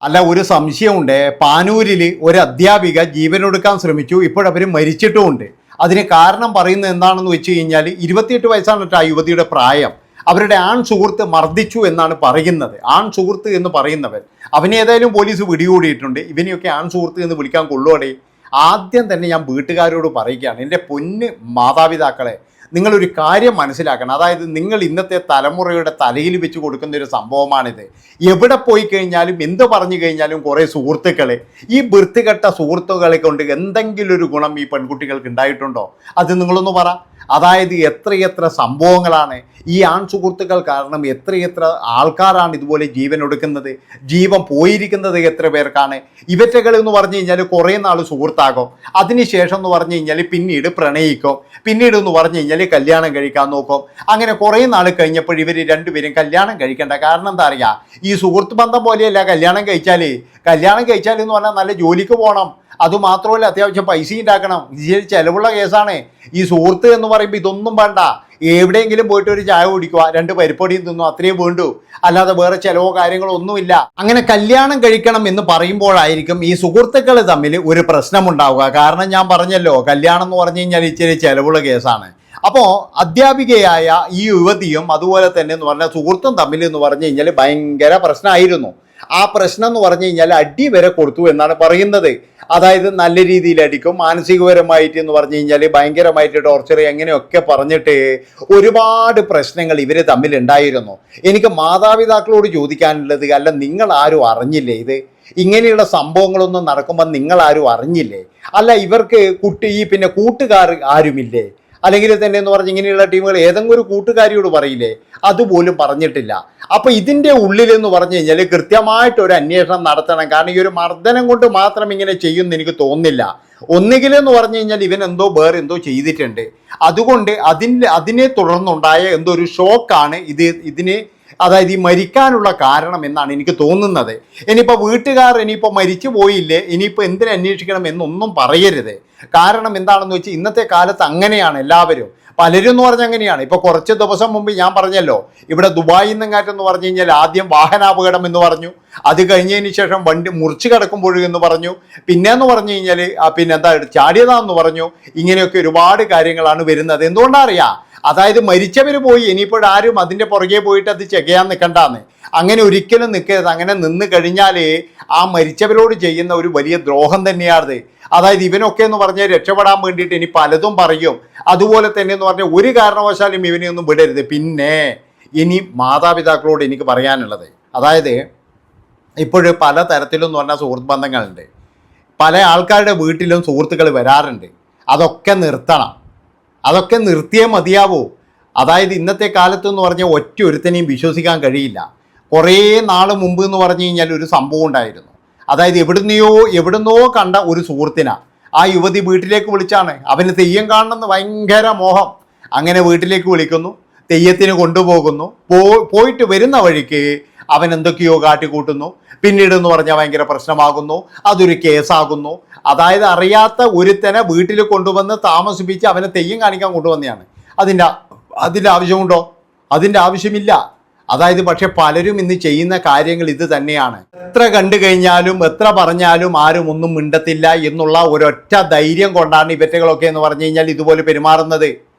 അല്ല, ഒരു സംശയമുണ്ട്. പാനൂരിൽ ഒരു അധ്യാപിക ജീവനൊടുക്കാൻ ശ്രമിച്ചു. ഇപ്പോഴവർ മരിച്ചിട്ടുമുണ്ട്. അതിന് കാരണം പറയുന്നത് എന്താണെന്ന് വെച്ച് കഴിഞ്ഞാൽ 28 വയസ്സാണ് ആ യുവതിയുടെ പ്രായം. അവരുടെ ആൺ സുഹൃത്ത് മർദ്ദിച്ചു എന്നാണ് പറയുന്നത്. ആൺ സുഹൃത്ത് എന്ന് പറയുന്നവൻ അവനെ ഏതായാലും പോലീസ് പിടികൂടിയിട്ടുണ്ട്. ഇവനെയൊക്കെ ആൺ സുഹൃത്ത് എന്ന് വിളിക്കാൻ കൊള്ളുവടേ. ആദ്യം തന്നെ ഞാൻ വീട്ടുകാരോട് പറയുകയാണ്, എൻ്റെ പൊന്ന് മാതാപിതാക്കളെ, നിങ്ങളൊരു കാര്യം മനസ്സിലാക്കണം. അതായത് നിങ്ങൾ ഇന്നത്തെ തലമുറയുടെ തലയിൽ വെച്ച് കൊടുക്കുന്ന ഒരു സംഭവമാണിത്. എവിടെ പോയി കഴിഞ്ഞാലും എന്ത് പറഞ്ഞു കഴിഞ്ഞാലും കുറേ സുഹൃത്തുക്കളെ, ഈ വൃത്തികെട്ട സുഹൃത്തുക്കളെ കൊണ്ട് എന്തെങ്കിലും ഒരു ഗുണം ഈ പെൺകുട്ടികൾക്ക് ഉണ്ടായിട്ടുണ്ടോ? അത് നിങ്ങളൊന്ന് പറ. അതായത് എത്രയെത്ര സംഭവങ്ങളാണ് ഈ ആൺ സുഹൃത്തുക്കൾ കാരണം എത്രയെത്ര ആൾക്കാരാണ് ഇതുപോലെ ജീവൻ ഒടുക്കുന്നത്, ജീവൻ പോയിരിക്കുന്നത് എത്ര പേർക്കാണ്. ഇവറ്റകൾ എന്ന് പറഞ്ഞു കഴിഞ്ഞാൽ കുറേ നാൾ സുഹൃത്താകും, അതിനുശേഷം എന്ന് പറഞ്ഞു കഴിഞ്ഞാൽ പിന്നീട് പ്രണയിക്കും, പിന്നീട് എന്ന് പറഞ്ഞു കഴിഞ്ഞാൽ കല്യാണം കഴിക്കാൻ നോക്കും. അങ്ങനെ കുറേ നാൾ കഴിഞ്ഞപ്പോൾ ഇവർ രണ്ടുപേരും കല്യാണം കഴിക്കേണ്ട. കാരണം എന്താ അറിയുക, ഈ സുഹൃത്ത് ബന്ധം പോലെയല്ല കല്യാണം കഴിച്ചാൽ എന്ന് പറഞ്ഞാൽ നല്ല ജോലിക്ക് പോകണം, അതുമാത്രമല്ല അത്യാവശ്യം പൈസ ഉണ്ടാക്കണം, ഇത് ചിലവുള്ള കേസാണ്. ഈ സുഹൃത്ത് എന്ന് പറയുമ്പോൾ ഇതൊന്നും വേണ്ട. എവിടെയെങ്കിലും പോയിട്ട് ഒരു ചായ കുടിക്കുക, 2 പരിപ്പൊടിയും തിന്നു, അത്രയും വേണ്ടു. അല്ലാതെ വേറെ ചിലവോ കാര്യങ്ങളോ ഒന്നുമില്ല. അങ്ങനെ കല്യാണം കഴിക്കണം എന്ന് പറയുമ്പോഴായിരിക്കും ഈ സുഹൃത്തുക്കൾ തമ്മിൽ ഒരു പ്രശ്നമുണ്ടാവുക. കാരണം ഞാൻ പറഞ്ഞല്ലോ, കല്യാണം എന്ന് പറഞ്ഞു കഴിഞ്ഞാൽ ഇച്ചിരി ചിലവുള്ള കേസാണ്. അപ്പോൾ അധ്യാപികയായ ഈ യുവതിയും അതുപോലെ തന്നെ എന്ന് പറഞ്ഞാൽ സുഹൃത്തും തമ്മിൽ എന്ന് പറഞ്ഞു കഴിഞ്ഞാൽ ഭയങ്കര പ്രശ്നമായിരുന്നു. ആ പ്രശ്നം എന്ന് പറഞ്ഞു കഴിഞ്ഞാൽ അടി വരെ കൊടുത്തു എന്നാണ് പറയുന്നത്. അതായത് നല്ല രീതിയിൽ അടിക്കും, മാനസികപരമായിട്ട് എന്ന് പറഞ്ഞു കഴിഞ്ഞാൽ ഭയങ്കരമായിട്ട് ടോർച്ചർ, എങ്ങനെയൊക്കെ പറഞ്ഞിട്ട് ഒരുപാട് പ്രശ്നങ്ങൾ ഇവർ തമ്മിലുണ്ടായിരുന്നു. എനിക്ക് മാതാപിതാക്കളോട് ചോദിക്കാനുള്ളത്, അല്ല നിങ്ങൾ ആരും അറിഞ്ഞില്ലേ ഇത്? ഇങ്ങനെയുള്ള സംഭവങ്ങളൊന്നും നടക്കുമ്പോൾ നിങ്ങൾ ആരും അറിഞ്ഞില്ലേ? അല്ല ഇവർക്ക് പിന്നെ കൂട്ടുകാർ ആരുമില്ലേ? അല്ലെങ്കിൽ തന്നെ എന്ന് പറഞ്ഞ് ഇങ്ങനെയുള്ള ടീമുകൾ ഏതെങ്കിലും ഒരു കൂട്ടുകാരിയോട് പറയില്ലേ? അതുപോലും പറഞ്ഞിട്ടില്ല. അപ്പോൾ ഇതിൻ്റെ ഉള്ളിലെന്ന് പറഞ്ഞു കഴിഞ്ഞാൽ കൃത്യമായിട്ടൊരു അന്വേഷണം നടത്തണം. കാരണം ഈ ഒരു മർദ്ദനം കൊണ്ട് മാത്രം ഇങ്ങനെ ചെയ്യുമെന്ന് എനിക്ക് തോന്നുന്നില്ല. ഒന്നുകിലെന്ന് പറഞ്ഞു കഴിഞ്ഞാൽ ഇവൻ വേറെ എന്തോ ചെയ്തിട്ടുണ്ട്. അതുകൊണ്ട് അതിനെ തുടർന്നുണ്ടായ എന്തോ ഒരു ഷോക്കാണ് ഇതിന്, അതായത് ഈ മരിക്കാനുള്ള കാരണം എന്നാണ് എനിക്ക് തോന്നുന്നത്. ഇനിയിപ്പോൾ വീട്ടുകാർ ഇനിയിപ്പോൾ മരിച്ചു പോയില്ലേ, ഇനിയിപ്പോൾ എന്തിനന്വേഷിക്കണം എന്നൊന്നും പറയരുത്. കാരണം എന്താണെന്ന് വെച്ചാൽ ഇന്നത്തെ കാലത്ത് അങ്ങനെയാണ് എല്ലാവരും. പലരും എന്ന് പറഞ്ഞാൽ അങ്ങനെയാണ്. ഇപ്പോൾ കുറച്ച് ദിവസം മുമ്പ് ഞാൻ പറഞ്ഞല്ലോ, ഇവിടെ ദുബായിൽ നിന്നെങ്ങാറ്റെന്ന് പറഞ്ഞു കഴിഞ്ഞാൽ ആദ്യം വാഹനാപകടം എന്ന് പറഞ്ഞു, അത് കഴിഞ്ഞതിന് ശേഷം വണ്ടി മുറിച്ച് കിടക്കുമ്പോഴും എന്ന് പറഞ്ഞു, പിന്നെയെന്ന് പറഞ്ഞു കഴിഞ്ഞാൽ പിന്നെന്താ ചാടിയതാന്ന് പറഞ്ഞു. ഇങ്ങനെയൊക്കെ ഒരുപാട് കാര്യങ്ങളാണ് വരുന്നത്. എന്തുകൊണ്ടാണ് അറിയാം? അതായത് മരിച്ചവർ പോയി, ഇനിയിപ്പോഴാരും അതിൻ്റെ പുറകെ പോയിട്ട് അത് ചെയ്യാൻ നിൽക്കണ്ടാന്ന്. അങ്ങനെ ഒരിക്കലും നിൽക്കരുത്. അങ്ങനെ നിന്ന് കഴിഞ്ഞാൽ ആ മരിച്ചവരോട് ചെയ്യുന്ന ഒരു വലിയ ദ്രോഹം തന്നെയാണ്. അതായത് ഇവനൊക്കെ എന്ന് പറഞ്ഞാൽ രക്ഷപ്പെടാൻ വേണ്ടിയിട്ട് ഇനി പലതും പറയും. അതുപോലെ തന്നെ എന്ന് പറഞ്ഞാൽ ഒരു കാരണവശാലും ഇവനെയൊന്നും വിടരുത്. പിന്നെ ഇനി മാതാപിതാക്കളോട് എനിക്ക് പറയാനുള്ളത്, അതായത് ഇപ്പോഴും പല തരത്തിലും എന്ന് പറഞ്ഞാൽ സുഹൃത്ത് ബന്ധങ്ങളുണ്ട്. പല ആൾക്കാരുടെ വീട്ടിലും സുഹൃത്തുക്കൾ വരാറുണ്ട്. അതൊക്കെ നിർത്തണം. അതൊക്കെ നിർത്തിയേ മതിയാവൂ. അതായത് ഇന്നത്തെ കാലത്തെന്ന് പറഞ്ഞാൽ ഒറ്റ ഒരുത്തനെയും വിശ്വസിക്കാൻ കഴിയില്ല. കുറേ നാൾ മുമ്പ് എന്ന് പറഞ്ഞു കഴിഞ്ഞാൽ ഒരു സംഭവം ഉണ്ടായിരുന്നു. അതായത് എവിടുന്നോ കണ്ട ഒരു സുഹൃത്തിനാ ആ യുവതി വീട്ടിലേക്ക് വിളിച്ചാണ്. അവന് തെയ്യം കാണണമെന്ന് ഭയങ്കര മോഹം. അങ്ങനെ വീട്ടിലേക്ക് വിളിക്കുന്നു, തെയ്യത്തിന് കൊണ്ടുപോകുന്നു. പോയിട്ട് വരുന്ന വഴിക്ക് അവൻ എന്തൊക്കെയോ കാട്ടിക്കൂട്ടുന്നു. പിന്നീട് എന്ന് പറഞ്ഞാൽ ഭയങ്കര പ്രശ്നമാകുന്നു, അതൊരു കേസാകുന്നു. അതായത് അറിയാത്ത ഒരുത്തനെ വീട്ടിൽ കൊണ്ടുവന്ന് താമസിപ്പിച്ച് അവനെ തെയ്യം കാണിക്കാൻ കൊണ്ടുവന്നെയാണ്. അതിൻ്റെ ആവശ്യമുണ്ടോ? അതിൻ്റെ ആവശ്യമില്ല. അതായത് പക്ഷെ പലരും ഇന്ന് ചെയ്യുന്ന കാര്യങ്ങൾ ഇത് തന്നെയാണ്. എത്ര കണ്ടു കഴിഞ്ഞാലും എത്ര പറഞ്ഞാലും ആരും ഒന്നും മിണ്ടത്തില്ല എന്നുള്ള ഒരൊറ്റ ധൈര്യം കൊണ്ടാണ് ഇവറ്റകളൊക്കെ എന്ന് പറഞ്ഞു കഴിഞ്ഞാൽ ഇതുപോലെ പെരുമാറുന്നത്.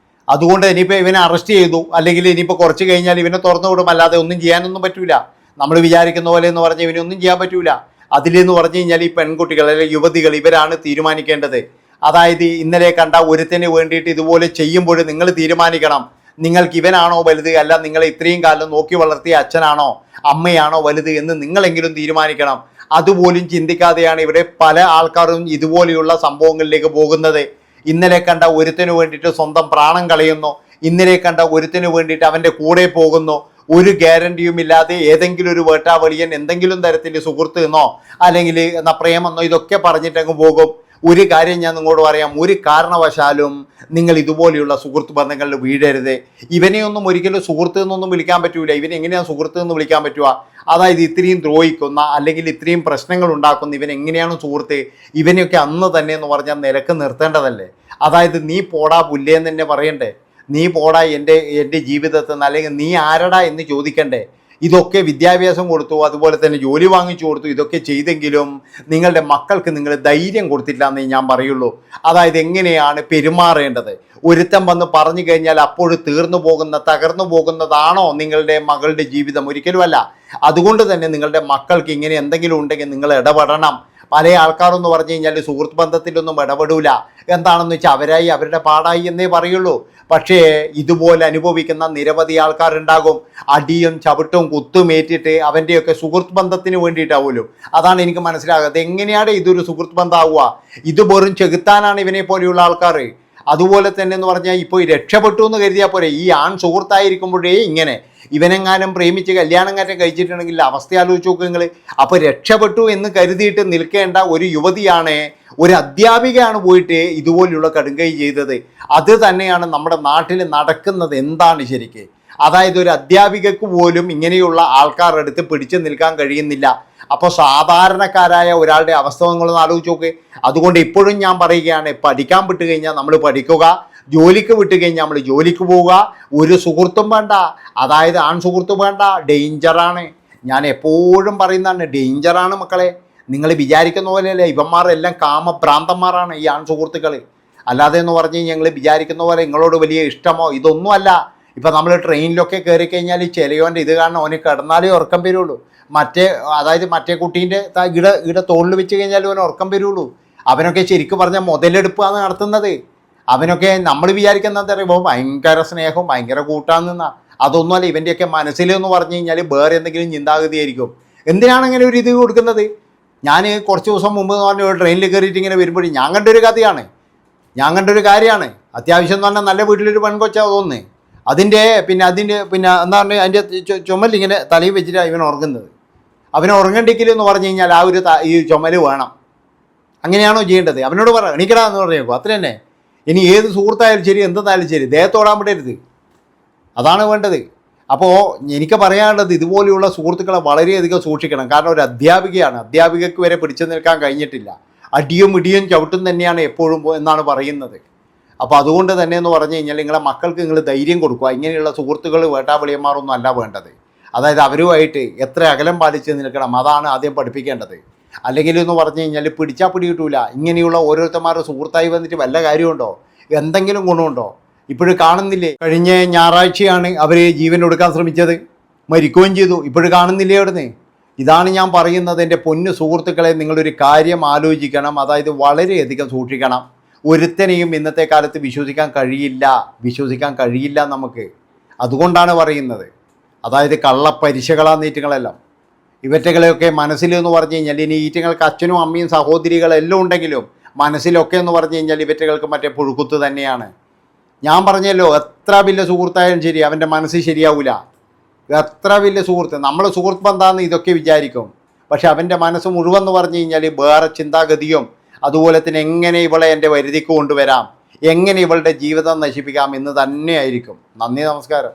അതുകൊണ്ട് ഇനിയിപ്പോൾ ഇവനെ അറസ്റ്റ് ചെയ്തു, അല്ലെങ്കിൽ ഇനിയിപ്പോൾ കുറച്ച് കഴിഞ്ഞാൽ ഇവനെ തുറന്നു വിടും, അല്ലാതെ ഒന്നും ചെയ്യാനൊന്നും പറ്റൂല. നമ്മൾ വിചാരിക്കുന്ന പോലെ എന്ന് പറഞ്ഞാൽ ഇവനൊന്നും ചെയ്യാൻ പറ്റൂല. അതിലെന്ന് പറഞ്ഞു കഴിഞ്ഞാൽ ഈ പെൺകുട്ടികൾ അല്ലെങ്കിൽ യുവതികൾ ഇവരാണ് തീരുമാനിക്കേണ്ടത്. അതായത് ഇന്നലെ കണ്ട ഒരുത്തിന് വേണ്ടിയിട്ട് ഇതുപോലെ ചെയ്യുമ്പോൾ നിങ്ങൾ തീരുമാനിക്കണം, നിങ്ങൾക്ക് ഇവനാണോ വലുത്, അല്ല നിങ്ങളെ ഇത്രയും കാലം നോക്കി വളർത്തിയ അച്ഛനാണോ അമ്മയാണോ വലുത് എന്ന് നിങ്ങളെങ്കിലും തീരുമാനിക്കണം. അതുപോലും ചിന്തിക്കാതെയാണ് ഇവിടെ പല ആൾക്കാരും ഇതുപോലെയുള്ള സംഭവങ്ങളിലേക്ക് പോകുന്നത്. ഇന്നലെ കണ്ട ഒരുത്തിനു വേണ്ടിയിട്ട് സ്വന്തം പ്രാണം കളയുന്നു, ഇന്നലെ കണ്ട ഒരുത്തിനു വേണ്ടിയിട്ട് അവൻ്റെ കൂടെ പോകുന്നു. ഒരു ഗ്യാരണ്ടിയും ഇല്ലാതെ ഏതെങ്കിലും ഒരു വേട്ടാവളിയൻ എന്തെങ്കിലും തരത്തിൽ സുഹൃത്ത് എന്നോ അല്ലെങ്കിൽ എന്നാ പ്രേമെന്നോ ഇതൊക്കെ പറഞ്ഞിട്ടങ്ങ് പോകും. ഒരു കാര്യം ഞാൻ നിങ്ങളോട് പറയാം, ഒരു കാരണവശാലും നിങ്ങൾ ഇതുപോലെയുള്ള സുഹൃത്ത് ബന്ധങ്ങളിൽ വീഴരുത്. ഇവനെയൊന്നും ഒരിക്കലും സുഹൃത്ത് എന്നൊന്നും വിളിക്കാൻ പറ്റൂല. ഇവനെ എങ്ങനെയാണ് സുഹൃത്ത് എന്ന് വിളിക്കാൻ പറ്റുക? അതായത് ഇത്രയും ദ്രോഹിക്കുന്ന അല്ലെങ്കിൽ ഇത്രയും പ്രശ്നങ്ങൾ ഉണ്ടാക്കുന്ന ഇവൻ എങ്ങനെയാണ് സുഹൃത്ത്? ഇവനെയൊക്കെ അന്ന് തന്നെ എന്ന് പറഞ്ഞാൽ നിലക്ക് നിർത്തേണ്ടതല്ലേ? അതായത് നീ പോടാ പുല്ലേന്ന് തന്നെ പറയണ്ടേ? നീ പോടാ എൻ്റെ ജീവിതത്തിൽ നിന്ന്, അല്ലെങ്കിൽ നീ ആരടാ എന്ന് ചോദിക്കണ്ടേ? ഇതൊക്കെ വിദ്യാഭ്യാസം കൊടുത്തു, അതുപോലെ തന്നെ ജോലി വാങ്ങിച്ചു കൊടുത്തു, ഇതൊക്കെ ചെയ്തെങ്കിലും നിങ്ങളുടെ മക്കൾക്ക് നിങ്ങൾ ധൈര്യം കൊടുത്തില്ല എന്നേ ഞാൻ പറയുള്ളൂ. അതായത് എങ്ങനെയാണ് പെരുമാറേണ്ടത്. ഒരുത്തം വന്ന് പറഞ്ഞു കഴിഞ്ഞാൽ അപ്പോൾ തകർന്നു പോകുന്നതാണോ നിങ്ങളുടെ മകളുടെ ജീവിതം? ഒരിക്കലുമല്ല. അതുകൊണ്ട് തന്നെ നിങ്ങളുടെ മക്കൾക്ക് ഇങ്ങനെ എന്തെങ്കിലും ഉണ്ടെങ്കിൽ നിങ്ങൾ ഇടപെടണം. പല ആൾക്കാരെന്ന് പറഞ്ഞു കഴിഞ്ഞാൽ സുഹൃത്ത് ബന്ധത്തിലൊന്നും ഇടപെടൂല. എന്താണെന്ന് വെച്ചാൽ അവരായി അവരുടെ പാടായി എന്നേ പറയുള്ളൂ. പക്ഷേ ഇതുപോലെ അനുഭവിക്കുന്ന നിരവധി ആൾക്കാരുണ്ടാകും. അടിയും ചവിട്ടും കുത്തുമേറ്റിട്ട് അവൻ്റെയൊക്കെ സുഹൃത്ത് ബന്ധത്തിന് വേണ്ടിയിട്ടാവുമല്ലോ. അതാണ് എനിക്ക് മനസ്സിലാകാത്തത്. എങ്ങനെയാണ് ഇതൊരു സുഹൃത്ത് ബന്ധമാവുക? ഇത് വെറും ചെകുത്താനാണ് ഇവനെ പോലെയുള്ള ആൾക്കാർ. അതുപോലെ തന്നെ എന്ന് പറഞ്ഞാൽ ഇപ്പോൾ രക്ഷപ്പെട്ടു എന്ന് കരുതിയാൽ പോരെ. ഈ ആൺ സുഹൃത്തായിരിക്കുമ്പോഴേ ഇങ്ങനെ ഇവനെങ്ങാനും പ്രേമിച്ച് കല്യാണം കാറ്റം കഴിച്ചിട്ടുണ്ടെങ്കിൽ അവസ്ഥ ആലോചിച്ച് നോക്കുക നിങ്ങൾ. അപ്പോൾ രക്ഷപ്പെട്ടു എന്ന് കരുതിയിട്ട് നിൽക്കേണ്ട ഒരു യുവതിയാണ്, ഒരു അധ്യാപികയാണ് പോയിട്ട് ഇതുപോലെയുള്ള കടുങ്കൈ ചെയ്തത്. അത് തന്നെയാണ് നമ്മുടെ നാട്ടിൽ നടക്കുന്നത്. എന്താണ് ശരിക്ക്? അതായത് ഒരു അധ്യാപികക്ക് പോലും ഇങ്ങനെയുള്ള ആൾക്കാരുടെ അടുത്ത് പിടിച്ചു നിൽക്കാൻ കഴിയുന്നില്ല. അപ്പോൾ സാധാരണക്കാരായ ഒരാളുടെ അവസ്ഥ നിങ്ങളൊന്ന് ആലോചിച്ച് നോക്ക്. അതുകൊണ്ട് ഇപ്പോഴും ഞാൻ പറയുകയാണ്, പഠിക്കാൻ വിട്ട് കഴിഞ്ഞാൽ നമ്മൾ പഠിക്കുക, ജോലിക്ക് വിട്ട് കഴിഞ്ഞാൽ നമ്മൾ ജോലിക്ക് പോവുക. ഒരു സുഹൃത്തും വേണ്ട, അതായത് ആൺ സുഹൃത്തും വേണ്ട. ഡേഞ്ചറാണ്. ഞാൻ എപ്പോഴും പറയുന്നതാണ്, ഡേഞ്ചറാണ് മക്കളെ. നിങ്ങൾ വിചാരിക്കുന്ന പോലെയല്ല. ഇവന്മാരെല്ലാം കാമഭ്രാന്തന്മാരാണ് ഈ ആൺ സുഹൃത്തുക്കൾ. അല്ലാതെ എന്ന് പറഞ്ഞ് ഞങ്ങൾ വിചാരിക്കുന്ന പോലെ നിങ്ങളോട് വലിയ ഇഷ്ടമോ ഇതൊന്നുമല്ല. ഇപ്പം നമ്മൾ ട്രെയിനിലൊക്കെ കയറി കഴിഞ്ഞാൽ ചിലയോൻ്റെ ഇത് കാരണം അവന് കിടന്നാലേ ഉറക്കം വരുള്ളൂ. മറ്റേ കുട്ടീൻ്റെ ഇവിടെ തോളിൽ വെച്ച് കഴിഞ്ഞാൽ അവന് ഉറക്കം വരുള്ളൂ. അവനൊക്കെ ശരിക്കും പറഞ്ഞാൽ മുതലെടുപ്പാണ് നടത്തുന്നത്. അവനൊക്കെ നമ്മൾ വിചാരിക്കുന്നത് പറയുമ്പോൾ ഭയങ്കര സ്നേഹവും ഭയങ്കര കൂട്ടാന്ന്. അതൊന്നുമല്ല. ഇവൻ്റെയൊക്കെ മനസ്സിലെന്ന് പറഞ്ഞു കഴിഞ്ഞാൽ വേറെ എന്തെങ്കിലും ചിന്താഗതിയായിരിക്കും. എന്തിനാണ് അങ്ങനെ ഒരു ഇത് കൊടുക്കുന്നത്? ഞാൻ കുറച്ച് ദിവസം മുമ്പ് എന്ന് പറഞ്ഞ ഒരു ട്രെയിനിൽ കയറിയിട്ട് ഇങ്ങനെ വരുമ്പോഴും ഞാൻ കണ്ടൊരു കഥയാണ്, ഞാൻ കണ്ടൊരു കാര്യമാണ്. അത്യാവശ്യം എന്ന് പറഞ്ഞാൽ നല്ല വീട്ടിലൊരു പെൺകൊച്ചാ തോന്നുന്നത്. അതിൻ്റെ എന്താ പറയുക, അതിൻ്റെ ചുമലിങ്ങനെ തലയിൽ വെച്ചിട്ടാണ് ഇവൻ ഉറങ്ങുന്നത്. അവനെ ഉറങ്ങണ്ടിക്കില്ലെന്ന് പറഞ്ഞു കഴിഞ്ഞാൽ ആ ഒരു ഈ ചുമൽ വേണം. അങ്ങനെയാണോ ചെയ്യേണ്ടത്? അവനോട് പറ എണീക്കടാ എന്ന് പറഞ്ഞേക്കോ, അത്ര തന്നെ. ഇനി ഏത് സുഹൃത്തായാലും ശരി, എന്തെന്നായാലും ശരി, ദേഹത്തോടാൻ വിടരുത്. അതാണ് വേണ്ടത്. അപ്പോൾ എനിക്ക് പറയാനുള്ളത്, ഇതുപോലെയുള്ള സുഹൃത്തുക്കളെ വളരെയധികം സൂക്ഷിക്കണം. കാരണം ഒരു അധ്യാപികയാണ്, അധ്യാപികയ്ക്ക് വരെ പിടിച്ചു നിൽക്കാൻ കഴിഞ്ഞിട്ടില്ല. അടിയും ഇടിയും ചവിട്ടും തന്നെയാണ് എപ്പോഴും എന്നാണ് പറയുന്നത്. അപ്പോൾ അതുകൊണ്ട് തന്നെ എന്ന് പറഞ്ഞു കഴിഞ്ഞാൽ നിങ്ങളെ മക്കൾക്ക് നിങ്ങൾ ധൈര്യം കൊടുക്കുക. ഇങ്ങനെയുള്ള സുഹൃത്തുക്കൾ വേട്ടാവിളിയന്മാരൊന്നും അല്ല വേണ്ടത്. അതായത് അവരുമായിട്ട് എത്ര അകലം പാലിച്ച് നിൽക്കണം, അതാണ് ആദ്യം പഠിപ്പിക്കേണ്ടത്. അല്ലെങ്കിൽ എന്ന് പറഞ്ഞു കഴിഞ്ഞാൽ പിടിച്ചാൽ പിടി കിട്ടൂല. ഇങ്ങനെയുള്ള ഓരോരുത്തന്മാരുടെ സുഹൃത്തായി വന്നിട്ട് വല്ല കാര്യമുണ്ടോ? എന്തെങ്കിലും ഗുണമുണ്ടോ? ഇപ്പോഴും കാണുന്നില്ലേ? കഴിഞ്ഞ ഞായറാഴ്ചയാണ് അവർ ജീവൻ കൊടുക്കാൻ ശ്രമിച്ചത്, മരിക്കുകയും ചെയ്തു. ഇപ്പോഴും കാണുന്നില്ലേ അവിടുന്ന്? ഇതാണ് ഞാൻ പറയുന്നത്. എൻ്റെ പൊന്നു സുഹൃത്തുക്കളെ, നിങ്ങളൊരു കാര്യം ആലോചിക്കണം. അതായത് വളരെയധികം സൂക്ഷിക്കണം. ഒരുത്തനെയും ഇന്നത്തെ കാലത്ത് വിശ്വസിക്കാൻ കഴിയില്ല നമുക്ക്. അതുകൊണ്ടാണ് പറയുന്നത്. അതായത് കള്ളപ്പരിശകളാന്നീറ്റുകളെല്ലാം. ഇവറ്റകളെയൊക്കെ മനസ്സിലെന്ന് പറഞ്ഞു കഴിഞ്ഞാൽ, ഇനി ഈറ്റങ്ങൾക്ക് അച്ഛനും അമ്മയും സഹോദരികളെല്ലാം ഉണ്ടെങ്കിലും മനസ്സിലൊക്കെ എന്ന് പറഞ്ഞു കഴിഞ്ഞാൽ ഇവറ്റകൾക്ക് മറ്റേ പുഴുക്കുത്ത് തന്നെയാണ്. ഞാൻ പറഞ്ഞല്ലോ, എത്ര വലിയ സുഹൃത്തായാലും ശരി, അവൻ്റെ മനസ്സ് ശരിയാവില്ല. എത്ര വലിയ സുഹൃത്ത്, നമ്മൾ സുഹൃത്ത് ബന്ധാന്ന് ഇതൊക്കെ വിചാരിക്കും. പക്ഷെ അവൻ്റെ മനസ്സ് മുഴുവൻ എന്ന് പറഞ്ഞു കഴിഞ്ഞാൽ വേറെ ചിന്താഗതിയും, അതുപോലെ തന്നെ എങ്ങനെ ഇവളെ എൻ്റെ വരുതിക്ക് കൊണ്ടുവരാം, എങ്ങനെ ഇവളുടെ ജീവിതം നശിപ്പിക്കാം എന്ന് തന്നെയായിരിക്കും. നന്ദി, നമസ്കാരം.